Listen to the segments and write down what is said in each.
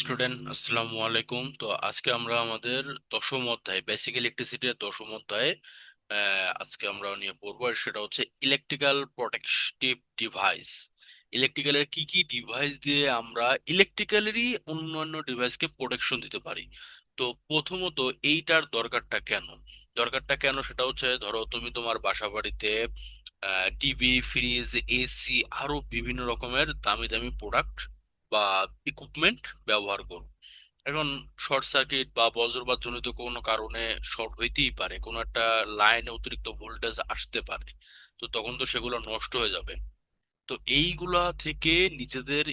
Student আসসালামু আলাইকুম। তো আজকে আমরা আমাদের দশম অধ্যায় বেসিক ইলেকট্রিসিটির দশম অধ্যায়ে আজকে আমরা নিয়ে পড়বো, আর সেটা হচ্ছে ইলেকট্রিক্যাল প্রোটেকটিভ ডিভাইস। ইলেকট্রিক্যালের কি কি ডিভাইস দিয়ে আমরা ইলেকট্রিক্যালেরই অন্যান্য ডিভাইসকে প্রোটেকশন দিতে পারি। তো প্রথমত এইটার দরকারটা কেন সেটা হচ্ছে, ধরো তুমি তোমার বাসা বাড়িতে টিভি, ফ্রিজ, এসি আরো বিভিন্ন রকমের দামি দামি প্রোডাক্ট বা ইকুইপমেন্ট ব্যবহার করো। এখন শর্ট সার্কিট বা বজ্রপাত জনিত কোনো কারণে শর্ট হইতেই পারে, কোনো একটা লাইনে অতিরিক্ত ভোল্টেজ আসতে পারে। তো তখন তো সেগুলো নষ্ট হয়ে যাবে। তো এইগুলা থেকে নিজেদের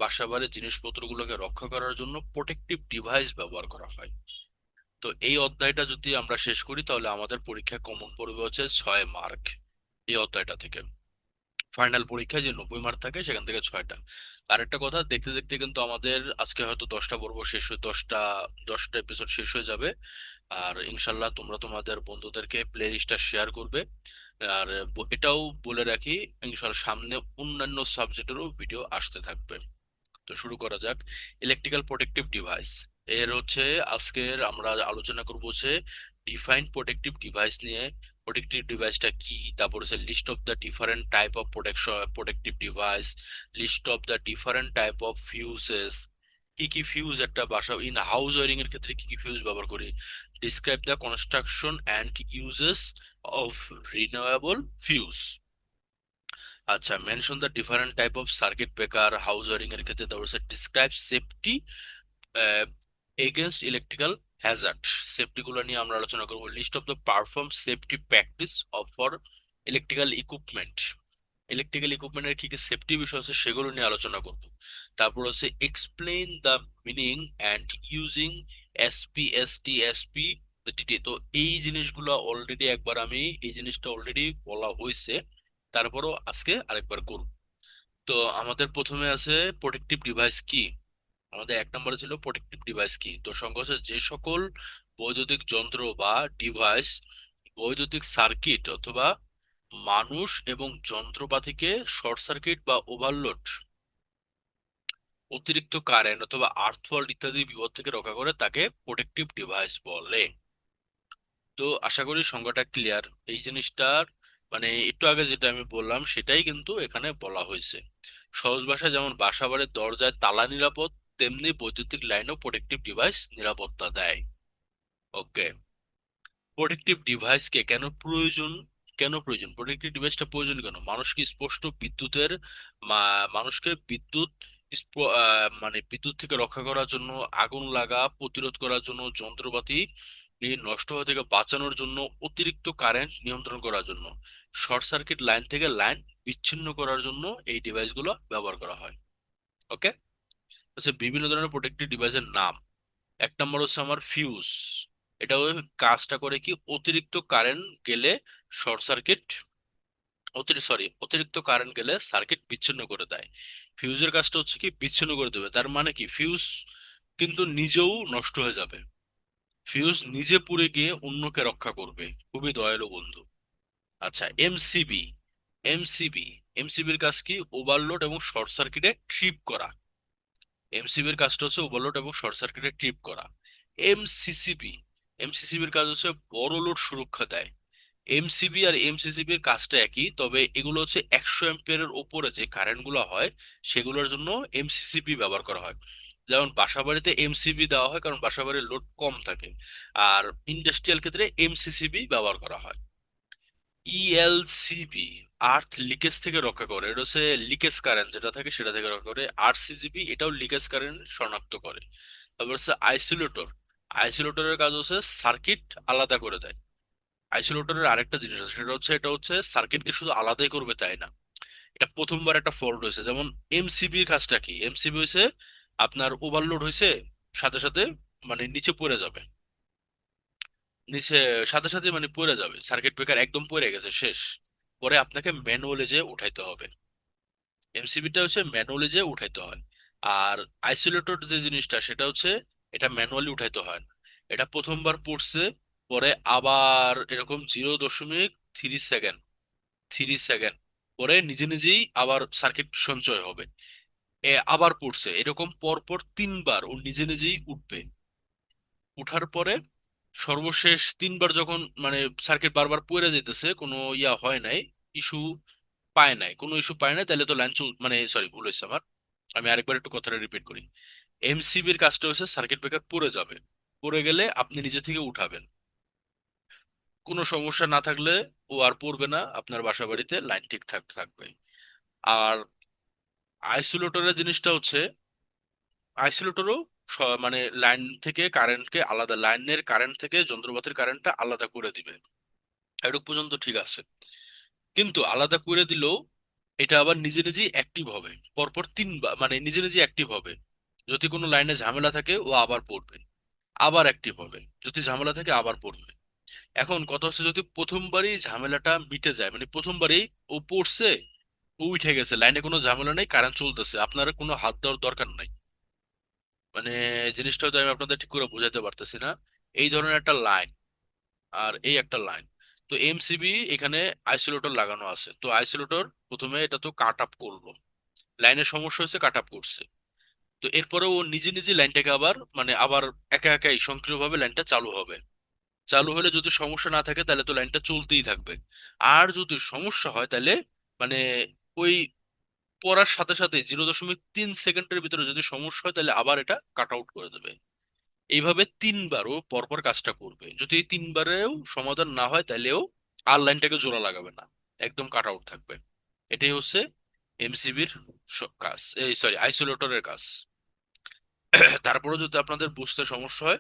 বাসা বাড়ির জিনিসপত্রগুলোকে রক্ষা করার জন্য প্রোটেক্টিভ ডিভাইস ব্যবহার করা হয়। তো এই অধ্যায়টা যদি আমরা শেষ করি তাহলে আমাদের পরীক্ষা কমন পড়বে হচ্ছে 6 মার্ক। এই অধ্যায়টা থেকে ফাইনাল পরীক্ষায় যে 90 মার্ক থাকে সেখান থেকে 6টা। আর একটা কথা, দেখতে দেখতে কিন্তু আমাদের আজকে হয়তো 10টা পর্ব শেষ হয়ে 10টা এপিসোড শেষ হয়ে যাবে। আর ইনশাল্লাহ তোমরা তোমাদের বন্ধুদেরকে প্লে লিস্টটা শেয়ার করবে। আর এটাও বলে রাখি, ইনশাল্লাহ সামনে অন্যান্য সাবজেক্টেরও ভিডিও আসতে থাকবে। তো শুরু করা যাক। ইলেকট্রিক্যাল প্রোটেক্টিভ ডিভাইস এর হচ্ছে আজকের আমরা আলোচনা করব যে ডিফাইন প্রোটেক্টিভ ডিভাইস নিয়ে। প্রোটেক্টিভ ডিভাইসটা কি, তারপর হচ্ছে list of the different type of protective device, list of the different type of fuses, কি কি ফিউজ একটা বাসা ইন হাউস ওয়ারিং এর ক্ষেত্রে কি কি ফিউজ ব্যবহার করি, describe the construction and uses of renewable fuse. আচ্ছা, mention the different type of circuit breaker house wiring এর ক্ষেত্রে, তারপর describe safety against electrical hazard. Safety গুলো নিয়ে আমরা আলোচনা করব। List of the perform safety practice of for electrical equipment. Electrical ইকুইপমেন্টের কি কি সেফটি বিষয় আছে সেগুলো নিয়ে আলোচনা করব। তারপর হচ্ছে explain the meaning and using SP, ST, SP TT. তো এই জিনিসগুলো অলরেডি একবার আমি এই জিনিসটা অলরেডি বলা হয়েছে, তারপরও আজকে আরেকবার করব। তো আমাদের প্রথমে আছে প্রোটেক্টিভ ডিভাইস কি। আমাদের 1 নম্বরে ছিল প্রোটেক্টিভ ডিভাইস কি। তো সংজ্ঞা হচ্ছে যে সকল বৈদ্যুতিক যন্ত্র বা ডিভাইস বৈদ্যুতিক সার্কিট অথবা মানুষ এবং যন্ত্রপাতিকে শর্ট সার্কিট বা ওভারলোড, অতিরিক্ত কারেন্ট অথবা আর্থ ফল্ট ইত্যাদি বিপদ থেকে রক্ষা করে তাকে প্রোটেক্টিভ ডিভাইস বলে। তো আশা করি সংজ্ঞাটা ক্লিয়ার। এই জিনিসটার মানে একটু আগে যেটা আমি বললাম সেটাই কিন্তু এখানে বলা হয়েছে। সহজ ভাষায় যেমন বাসা বাড়ির দরজায় তালা নিরাপদ, তেমনি বৈদ্যুতিক লাইনও প্রোটেক্টিভ ডিভাইস নিরাপত্তা দেয়। ওকে। প্রোটেক্টিভ ডিভাইসকে কেন প্রয়োজন প্রোটেক্টিভ ডিভাইসটা প্রয়োজন কেন? মানুষকে স্পষ্ট বিদ্যুতের মানুষকে মানে বিদ্যুৎ থেকে রক্ষা করার জন্য, আগুন লাগা প্রতিরোধ করার জন্য, যন্ত্রপাতি এই নষ্ট হওয়া থেকে বাঁচানোর জন্য, অতিরিক্ত কারেন্ট নিয়ন্ত্রণ করার জন্য, শর্ট সার্কিট লাইন থেকে লাইন বিচ্ছিন্ন করার জন্য এই ডিভাইসগুলো ব্যবহার করা হয়। ওকে। আচ্ছা, বিভিন্ন ধরনের প্রোটেক্টিভ ডিভাইসের নাম। 1 নম্বর হচ্ছে আমার ফিউজ। এটা ওই কাজটা করে কি, অতিরিক্ত কারেন্ট গেলে শর্ট সার্কিট, অতিরিক্ত কারেন্ট গেলে সার্কিট বিচ্ছিন্ন করে দেয়। ফিউজের কাজটা হচ্ছে কি, বিচ্ছিন্ন করে দেবে। তার মানে কি, ফিউজ কিন্তু নিজেও নষ্ট হয়ে যাবে, ফিউজ নিজে পুড়ে গিয়ে অন্যকে রক্ষা করবে। খুবই দয়ালু বন্ধু। আচ্ছা, এমসিবি। এমসিবি এমসিবির কাজ কি, ওভারলোড এবং শর্ট সার্কিটে ট্রিপ করা। এমসিবির কাজটা হচ্ছে ওভারলোড এবং শর্ট সার্কিটে ট্রিপ করা। এমসিসিবি এমসিসিবির কাজ হচ্ছে বড় লোড সুরক্ষা দেয়। এমসিবি আর এমসিসিবির কাজটা একই, তবে এগুলো হচ্ছে 100 অ্যাম্পিয়ারের ওপরে যে কারেন্ট গুলো হয় সেগুলোর জন্য এমসিসিবি ব্যবহার করা হয়। যেমন বাসাবাড়িতে এমসিবি দেওয়া হয় কারণ বাসাবাড়ির লোড কম থাকে, আর ইন্ডাস্ট্রিয়াল ক্ষেত্রে এমসিসিবি ব্যবহার করা হয়। ইএলসিবি আর্থ লিকেজ থেকে রক্ষা করে, এটা হচ্ছে লিকেজ কারেন্ট যেটা থাকে সেটা থেকে রক্ষা করে। আরসিজিবি এটাও লিকেজ কারেন্ট শনাক্ত করে। তারপর হচ্ছে আইসোলেটর। আইসোলেটরের কাজ হচ্ছে সার্কিট আলাদা করে দেয়। আইসোলেটরের আরেকটা জিনিস আছে, সেটা হচ্ছে এটা হচ্ছে সার্কিটকে শুধু আলাদাই করবে তাই না, এটা প্রথমবার একটা ফল্ট হয়েছে। যেমন এমসিবির কাজটা কি, এমসিবি হয়েছে আপনার ওভারলোড হয়েছে, সাথে সাথে মানে নিচে পড়ে যাবে, নিচে সাথে সাথে মানে পড়ে যাবে, সার্কিট ব্রেকার একদম পড়ে গেছে, শেষ। পরে আপনাকে ম্যানুয়ালি যে উঠাইতে হবে। এমসিবিটা হচ্ছে ম্যানুয়ালি যে উঠাইতে হয়। আর আইসোলেটর যে জিনিসটা সেটা হচ্ছে এটা ম্যানুয়ালি উঠাইতে হয় না। এটা প্রথমবার পড়ছে, পরে আবার এরকম 0.3 সেকেন্ড পরে নিজে নিজেই আবার সার্কিট সঞ্চয় হবে। আবার পড়ছে, এরকম পরপর তিনবার ও নিজে নিজেই উঠবে। উঠার পরে সর্বশেষ তিনবার যখন মানে সার্কিট বারবার পড়ে যেতেছে, কোনো ইয়া হয় নাই, ইস্যু পায় নাই, কোনো ইস্যু পায় নাই, তাহলে তো লাইন চল মানে সরি ভুল হয়েছে আমার, আমি আরেকবার একটু কথাটা রিপিট করি। এমসিবির কাজটা হচ্ছে সার্কিট ব্রেকার পড়ে যাবে, পড়ে গেলে আপনি নিজে থেকে উঠাবেন। কোনো সমস্যা না থাকলে ও আর পড়বে না, আপনার বাসা বাড়িতে লাইন ঠিক থাকবে। আর আইসোলেটরের জিনিসটা হচ্ছে, আইসোলেটরও মানে লাইন থেকে কারেন্টকে আলাদা, লাইনের কারেন্ট থেকে যন্ত্রপাতির কারেন্টটা আলাদা করে দিবে, এটুক পর্যন্ত ঠিক আছে। কিন্তু আলাদা করে দিলেও এটা আবার নিজে নিজেই অ্যাক্টিভ হবে, পরপর তিনবার মানে নিজে নিজে অ্যাক্টিভ হবে। যদি কোনো লাইনে ঝামেলা থাকে ও আবার পড়বে, আবার অ্যাক্টিভ হবে, যদি ঝামেলা থাকে আবার পড়বে। এখন কথা হচ্ছে, যদি প্রথমবারই ঝামেলাটা মিটে যায়, মানে প্রথমবারই ও পড়ছে, ও উঠে গেছে, লাইনে কোনো ঝামেলা নেই, কারেন্ট চলতেছে, আপনার কোনো হাত দেওয়ার দরকার নাই, মানে জিনিসটা হয়তো আমি আপনাদের ঠিক করে বোঝাতে পারতেছি না। এই ধরনের একটা লাইন আর এই একটা লাইন, তো এমসিবি এখানে আইসোলেটর লাগানো আছে, তো আইসোলেটর প্রথমে এটা তো কাট আপ করলো, লাইনের সমস্যা হয়েছে, কাট আপ করছে। তো এরপরে ও নিজে নিজে লাইনটাকে আবার মানে আবার একা একাই সক্রিয়ভাবে লাইনটা চালু হবে। চালু হলে যদি সমস্যা না থাকে তাহলে তো লাইনটা চলতেই থাকবে। আর যদি সমস্যা হয় তাহলে মানে ওই পড়ার সাথে সাথে 0.3 সেকেন্ডের ভিতরে যদি সমস্যা হয় তাহলে আবার এটা কাট আউট করে দেবে। এইভাবে তিনবারও পরপর কাজটা করবে, যদি এই তিনবারেও সমাধান না হয় তাহলেও আর লাইনটাকে জোড়া লাগাবে না, একদম কাট আউট থাকবে। এটাই হচ্ছে এমসিবির কাজ, এই সরি আইসোলেটরের কাজ। তারপরেও যদি আপনাদের বুঝতে সমস্যা হয়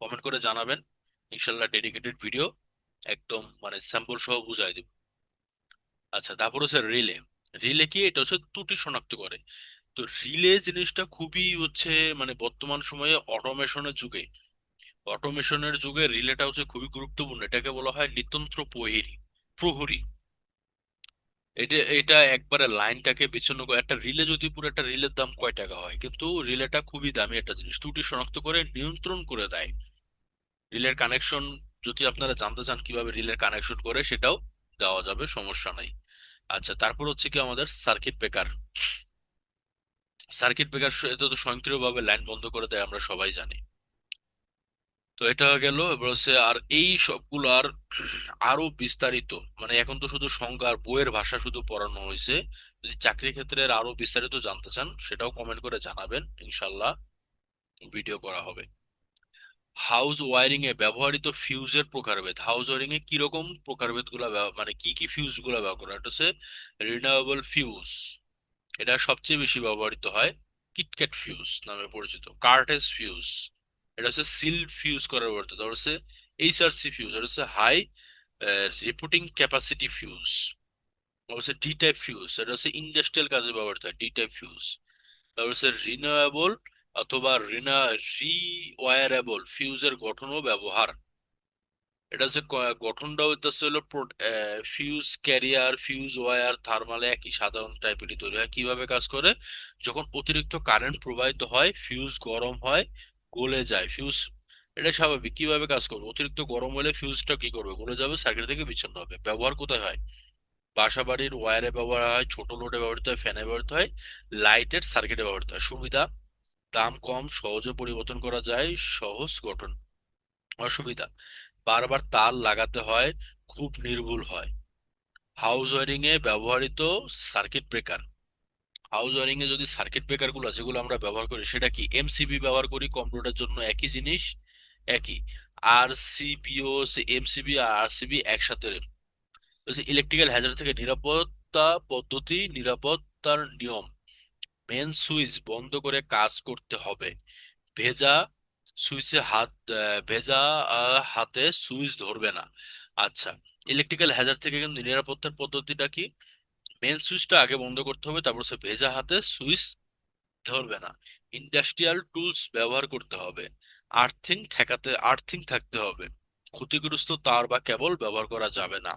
কমেন্ট করে জানাবেন, ইনশাল্লাহ ডেডিকেটেড ভিডিও একদম মানে স্যাম্পল সহ বুঝাই দিব। আচ্ছা, তারপর হচ্ছে রিলে। রিলে কি, এটা হচ্ছে ত্রুটি শনাক্ত করে। তো রিলে জিনিসটা খুবই হচ্ছে মানে বর্তমান সময়ে অটোমেশনের যুগে, অটোমেশনের যুগে রিলেটা হচ্ছে খুবই গুরুত্বপূর্ণ, এটাকে বলা হয় নিতন্ত্র প্রহরী, প্রহরী। এটা এটা একবারে লাইনটাকে বিচ্ছিন্ন করে একটা রিলে, যদি পুরো একটা রিলের দাম কয় টাকা হয়, কিন্তু রিলেটা খুবই দামি একটা জিনিস, ত্রুটি শনাক্ত করে নিয়ন্ত্রণ করে দেয়। রিলের কানেকশন যদি আপনারা জানতে চান কিভাবে রিলের কানেকশন করে, সেটাও দেওয়া যাবে, সমস্যা নাই। আচ্ছা, তারপর হচ্ছে কি আমাদের সার্কিট ব্রেকার। সার্কিট ব্রেকার এটা তো স্বয়ংক্রিয়ভাবে লাইন বন্ধ করে দেয়, আমরা সবাই জানি। তো এটা গেল, এবার হচ্ছে আর এই সবগুলার আরো বিস্তারিত, মানে এখন তো শুধু সংজ্ঞা আর বইয়ের ভাষা শুধু পড়ানো হয়েছে, যদি চাকরি ক্ষেত্রে আরো বিস্তারিত জানতে চান সেটাও কমেন্ট করে জানাবেন, ইনশাল্লাহ ভিডিও করা হবে। হাউস ওয়ারিং এ ব্যবহৃত ফিউজের প্রকারভেদ, হাউস ওয়ারিং এ কিরকম প্রকারভেদ গুলা মানে কি কি ফিউজ গুলা ব্যবহার করা হয়? এটা হচ্ছে রিনিউয়েবল ফিউজ, এটা সবচেয়ে বেশি ব্যবহৃত হয়। কিটক্যাট ফিউজ নামে পরিচিত, কার্টেজ ফিউজ, এটা হচ্ছে সিল ফিউজ করার ব্যবহৃত। তারপর হচ্ছে এইচআরসি ফিউজ, এটা হচ্ছে হাই রিপুটিং ক্যাপাসিটি ফিউজ। তারপর হচ্ছে ডি টাইপ ফিউজ, এটা হচ্ছে ইন্ডাস্ট্রিয়াল কাজে ব্যবহৃত হয়, ডি টাইপ ফিউজ। তারপর হচ্ছে রিনিউয়েবল অথবা রিওয়ারেবল ফিউজের গঠন ও ব্যবহার। এটা হচ্ছে গঠনটা হইতেছে হলো ফিউজ ক্যারিয়ার, ফিউজ ওয়্যার থার্মালে একই সাধারণ টাইপেরই তৈরি হয়। কিভাবে কাজ করে, যখন অতিরিক্ত কারেন্ট প্রবাহিত হয় ফিউজ গরম হয়, গলে যায় ফিউজ, এটা স্বাভাবিক। কিভাবে কাজ করবে, অতিরিক্ত গরম হলে ফিউজটা কি করবে, গলে যাবে, সার্কিট থেকে বিচ্ছিন্ন হবে। ব্যবহার কোথায় হয়, বাসা বাড়ির ওয়্যারে ব্যবহার হয়, ছোট লোডে ব্যবহৃত হয়, ফ্যানে ব্যবহৃত হয়, লাইটের সার্কিটে ব্যবহৃত হয়। সুবিধা, দাম কম, সহজে পরিবর্তন করা যায়, সহজ গঠন। অসুবিধা, বারবার তার লাগাতে হয়, খুব নির্ভুল হয়। হাউস ওয়ারিং এ ব্যবহৃত circuit breaker, house wearing a যদি সার্কিট ব্রেকার গুলো যেগুলো আমরা ব্যবহার করি সেটা কি, এমসিবি ব্যবহার করি, কম্পিউটার জন্য একই জিনিস, একই। আর সিপিও, এমসিবি আর আরসিবি একসাথে। ইলেকট্রিক্যাল হ্যাজার্ড থেকে নিরাপত্তা পদ্ধতি, নিরাপত্তার নিয়ম, মেন সুইচ বন্ধ করে কাজ করতে হবে, ভেজা সুইচে ভেজা হাতে সুইচ ধরবে না। আচ্ছা, ইলেকট্রিক্যাল হ্যাজার্ড থেকে কিন্তু নিরাপত্তার পদ্ধতিটা কি, মেন সুইচটা আগে বন্ধ করতে হবে, তারপর সে ভেজা হাতে সুইচ ধরবে না। ইন্ডাস্ট্রিয়াল টুলস ব্যবহার করতে হবে, আর্থিং থাকতে হবে, ক্ষতিগ্রস্ত তার বা কেবল ব্যবহার করা যাবে না।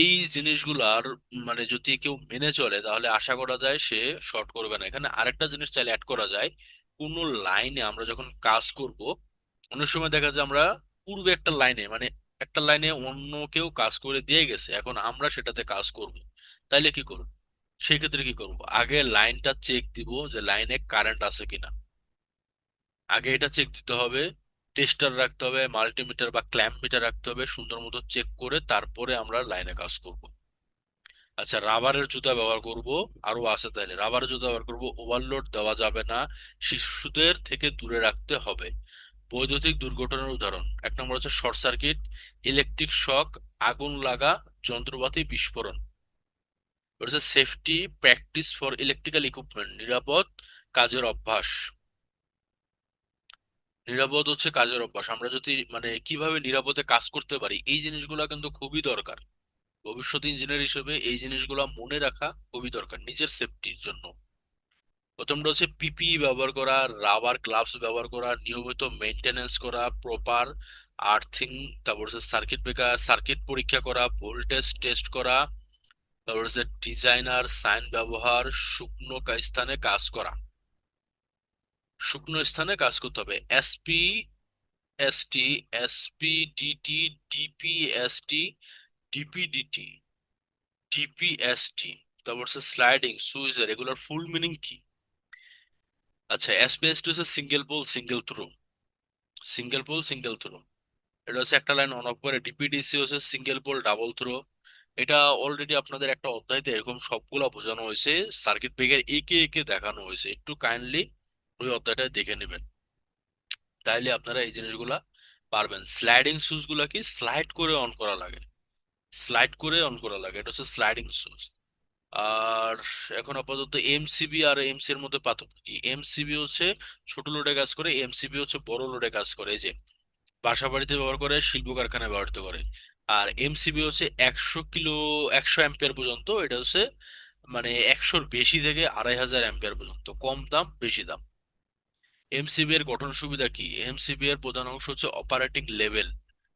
এই জিনিসগুলার মানে যদি কেউ মেনে চলে তাহলে আশা করা যায় সে শর্ট করবে না। এখানে আরেকটা জিনিস চাইলে অ্যাড করা যায়, কোন লাইনে আমরা যখন কাজ করব, অনেক সময় দেখা যায় আমরা পূর্বে একটা লাইনে মানে একটা লাইনে অন্য কেউ কাজ করে দিয়ে গেছে, এখন আমরা সেটাতে কাজ করব, তাইলে কি করব, সেই ক্ষেত্রে কি করব, আগে লাইনটা চেক দিব যে লাইনে কারেন্ট আছে কিনা। আগে এটা চেক দিতে হবে, টেস্টার রাখতে হবে, মাল্টিমিটার বা ক্ল্যাম্প মিটার রাখতে হবে, সুন্দর মতো চেক করে তারপরে আমরা লাইনে কাজ করব। আচ্ছা, রাবারের জুতা ব্যবহার করব, আরো আছে তাইলে রাবারের জুতা ব্যবহার করব, ওভারলোড দেওয়া যাবে না, শিশুদের থেকে দূরে রাখতে হবে। বৈদ্যুতিক দুর্ঘটনার উদাহরণ, এক নম্বর হচ্ছে শর্ট সার্কিট, ইলেকট্রিক শক, আগুন লাগা, যন্ত্রপাতি বিস্ফোরণ। হচ্ছে safety practice for electrical equipment, নিরাপদ কাজের অভ্যাস। নিরাপদ হচ্ছে কাজের অভ্যাস, আমরা যদি মানে কিভাবে নিরাপদে কাজ করতে পারি এই জিনিসগুলো কিন্তু খুবই দরকার। ভবিষ্যৎ ইঞ্জিনিয়ার হিসেবে এই জিনিসগুলো মনে রাখা খুবই দরকার নিজের সেফটির জন্য। প্রথমটা হচ্ছে পিপিই ব্যবহার করা, রাবার গ্লাভস ব্যবহার করা, নিয়মিত মেনটেনেন্স করা, প্রপার আর্থিং, তারপর হচ্ছে সার্কিট ব্রেকার সার্কিট পরীক্ষা করা, ভোল্টেজ টেস্ট করা, তারপর হচ্ছে ডিজাইনার সাইন ব্যবহার, শুকনো স্থানে কাজ করা। শুকনো স্থানে কাজ করতে হবে, SPST, SPDT, DPST, DPDT, DPST, তারপর হচ্ছে স্লাইডিং সুইচের এগুলোর ফুল মিনিং কি? আচ্ছা, এসপিএসটি হচ্ছে single pole single throw, single pole single throw, এটা হচ্ছে একটা লাইন অন অফ করে। ডিপিডিসি হচ্ছে সিঙ্গেল পোল ডাবল থ্রো। এটা অলরেডি আপনাদের একটা অধ্যায়তে এরকম সবগুলা বোঝানো হয়েছে, সার্কিট ব্রেকার একে একে দেখানো হয়েছে, একটু কাইন্ডলি ওই অধ্যায়টা দেখে নেবেন, তাইলে আপনারা এই জিনিসগুলা পারবেন। স্লাইডিং সুইচ গুলা কি স্লাইড করে অন করা লাগে, স্লাইড করে অন করা লাগে, এটা হচ্ছে স্লাইডিং সুইচ। আর এখন আপাতত এমসিবি আর এমসি এর মধ্যে পার্থক্য কি? এমসিবি হচ্ছে ছোট লোডে কাজ করে, এমসিবি হচ্ছে বড় লোডে কাজ করে, এই যে বাসা বাড়িতে ব্যবহার করে, শিল্প কারখানায় ব্যবহৃত করে। আর এমসিবি হচ্ছে 100 কিলো, 100 অ্যাম্পিয়ার পর্যন্ত, এটা হচ্ছে মানে 100-র বেশি থেকে 2500 অ্যাম্পিয়ার পর্যন্ত, কম দাম বেশি দাম। এমসিবি এর গঠন সুবিধা কি? এমসিবি এর প্রধান অংশ হচ্ছে অপারেটিং লেভেল,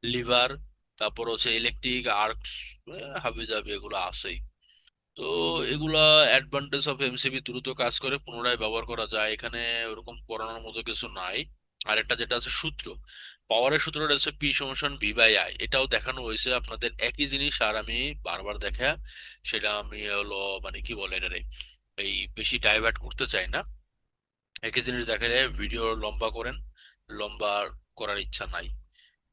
লিভার, তারপর হচ্ছে ইলেকট্রিক আর্কস, হাবি জাবি এগুলো আছেই। তো এগুলা অ্যাডভান্টেজ অফ এমসিবি, দ্রুত কাজ করে, পুনরায় ব্যবহার করা যায়, এখানে ওরকম পড়ানোর মতো কিছু নাই। আর একটা যেটা আছে সূত্র, পাওয়ারের সূত্রটা হচ্ছে পি সমান ভি বাই আই, এটাও দেখানো হয়েছে আপনাদের একই জিনিস, আর আমি বারবার দেখা সেটা আমি হলো মানে কি বলে এটারে, এই বেশি ডাইভার্ট করতে চাই না। একই জিনিস দেখা যায়, ভিডিও লম্বা করেন, লম্বা করার ইচ্ছা নাই।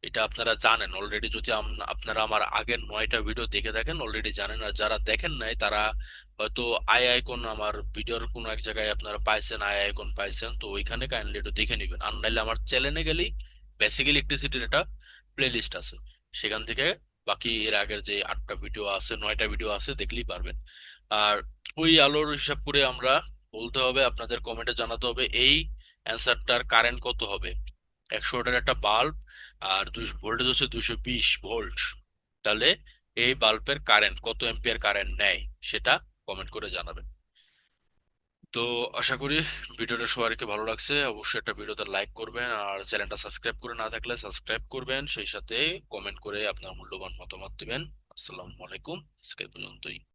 এটা আপনারা জানেন অলরেডি, যদি আপনারা আমার আগের 9টা ভিডিও দেখে থাকেন অলরেডি জানেন, আর যারা দেখেন নাই তারা হয়তো আই আইকন আমার ভিডিওর কোনো এক জায়গায় আপনারা পাইছেন, আই আইকন পাইছেন, তো ওইখানে কাইন্ডলি একটু দেখে নিবেন, আর নাইলে আমার চ্যানেলে গেলেই বেসিক ইলেকট্রিসিটির একটা প্লে লিস্ট আছে, সেখান থেকে বাকি এর আগের যে 8টা ভিডিও আছে, 9টা ভিডিও আছে, দেখলেই পারবেন। আর ওই আলোর হিসাব করে আমরা বলতে হবে, আপনাদের কমেন্টে জানাতে হবে এই অ্যান্সারটার কারেন্ট কত হবে। 100 ওয়াটের একটা বাল্ব, আর ভোল্টেজ হচ্ছে 220 ভোল্ট, তাহলে এই বাল্বের কারেন্ট কত এম্পিয়ার কারেন্ট নেয় সেটা কমেন্ট করে জানাবেন। তো আশা করি ভিডিওটা সবাইকে ভালো লাগছে, অবশ্যই একটা ভিডিওতে লাইক করবেন, আর চ্যানেলটা সাবস্ক্রাইব করে না থাকলে সাবস্ক্রাইব করবেন, সেই সাথে কমেন্ট করে আপনার মূল্যবান মতামত দিবেন। আসসালামু আলাইকুম, আজকে এই পর্যন্তই।